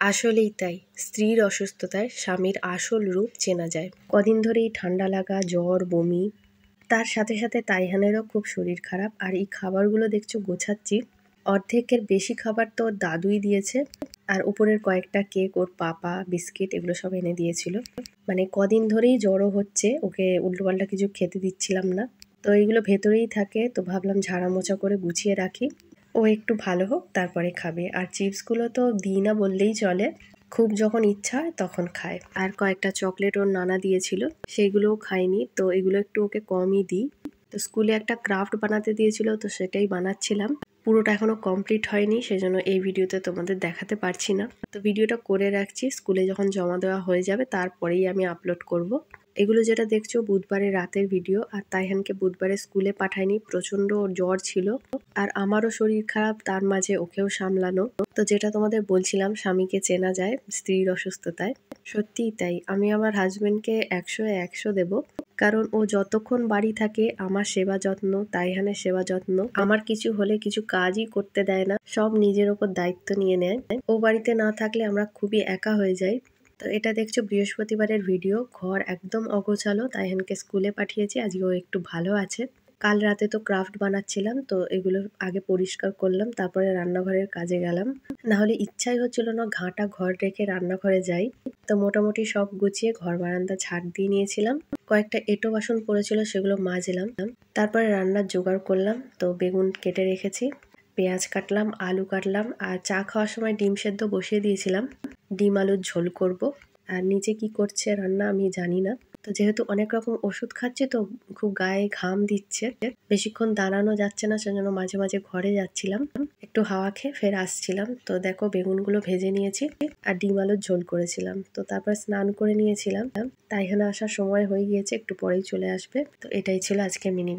আসলেই তাই, স্ত্রীর অসুস্থতায় স্বামীর আসল রূপ চেনা যায়। কদিন ধরেই ঠান্ডা লাগা, জ্বর, বমি, তার সাথে সাথে তাইহানেরও খুব শরীর খারাপ। আর এই খাবারগুলো দেখছো গোছাচ্ছি, অর্ধেকের বেশি খাবার তো ওর দাদুই দিয়েছে, আর উপরের কয়েকটা কেক ওর পাপা, বিস্কিট এগুলো সব এনে দিয়েছিল। মানে কদিন ধরেই জ্বরও হচ্ছে, ওকে উল্টোপাল্টা কিছু খেতে দিচ্ছিলাম না, তো এইগুলো ভেতরেই থাকে, তো ভাবলাম ঝাড়া মোছা করে গুছিয়ে রাখি, ও একটু ভালো হোক তারপরে খাবে। আর চিপসগুলো তো দিই না বললেই চলে, খুব যখন ইচ্ছা হয় তখন খায়। আর কয়েকটা চকলেট ওর নানা দিয়েছিল, সেইগুলোও খায়নি, তো এগুলো একটু ওকে কমই দিই। তো স্কুলে একটা ক্রাফট বানাতে দিয়েছিল, তো সেটাই বানাচ্ছিলাম। পুরোটা এখনো কমপ্লিট হয়নি, সেজন্য এই ভিডিওতে তোমাদের দেখাতে পারছি না। তো ভিডিওটা করে রাখছি, স্কুলে যখন জমা দেওয়া হয়ে যাবে তারপরেই আমি আপলোড করব। এগুলো যেটা দেখছো বুধবারের রাতের ভিডিও। আর তাইহানকে বুধবারে স্কুলে পাঠায়নি, প্রচন্ড জ্বর ছিল, আর আমারও শরীর খারাপ, তার মাঝে ওকেও সামলানো। তো যেটা তোমাদের বলছিলাম, স্বামীকে চেনা যায় স্ত্রীর অসুস্থতায়। সত্যিই তাই, আমি আমার হাজবেন্ডকে 100-100 দেব, কারণ ও যতক্ষণ বাড়ি থাকে আমার সেবা যত্ন, তাইহানের সেবা যত্ন, আমার কিছু হলে কিছু কাজই করতে দেয় না, সব নিজের ওপর দায়িত্ব নিয়ে নেয়। ও বাড়িতে না থাকলে আমরা খুবই একা হয়ে যাই। তো এটা দেখছো বৃহস্পতিবারের ভিডিও, ঘর একদম অগোছালো, তাইহানকে স্কুলে পাঠিয়েছি, আজকে ও একটু ভালো আছে। কাল রাতে তো ক্রাফট বানাচ্ছিলাম, তো এগুলো আগে পরিষ্কার করলাম, তারপরে রান্নাঘরের কাজে গেলাম। না হলে ইচ্ছাই হচ্ছিল না ঘাঁটা ঘর রেখে রান্নাঘরে যাই। তো মোটামুটি সব গুছিয়ে ঘর বারান্দা ঝাড় দিয়ে নিয়েছিলাম, কয়েকটা এঁটো বাসন পড়েছিল সেগুলো মাজলাম, তারপরে রান্নার জোগাড় করলাম। তো বেগুন কেটে রেখেছি, পেঁয়াজ কাটলাম, আলু কাটলাম, আর চা খাওয়ার সময় ডিম সেদ্ধ বসিয়ে দিয়েছিলাম, ডিম আলুর ঝোল করব। আর নিচে কি করছে রান্না আমি জানি না। তো যেহেতু অনেক রকম ওষুধ খাচ্ছি, তো খুব গায়ে ঘাম দিচ্ছে, বেশিক্ষণ দাঁড়ানো যাচ্ছে না, সেজন্য মাঝে মাঝে ঘরে যাচ্ছিলাম, একটু হাওয়া খেয়ে ফের আসছিলাম। তো দেখো বেগুনগুলো ভেজে নিয়েছি, আর ডিম আলুর ঝোল করেছিলাম। তো তারপর স্নান করে নিয়েছিলাম, তাই এখানে আসার সময় হয়ে গিয়েছে, একটু পরেই চলে আসবে। তো এটাই ছিল আজকে মিনি।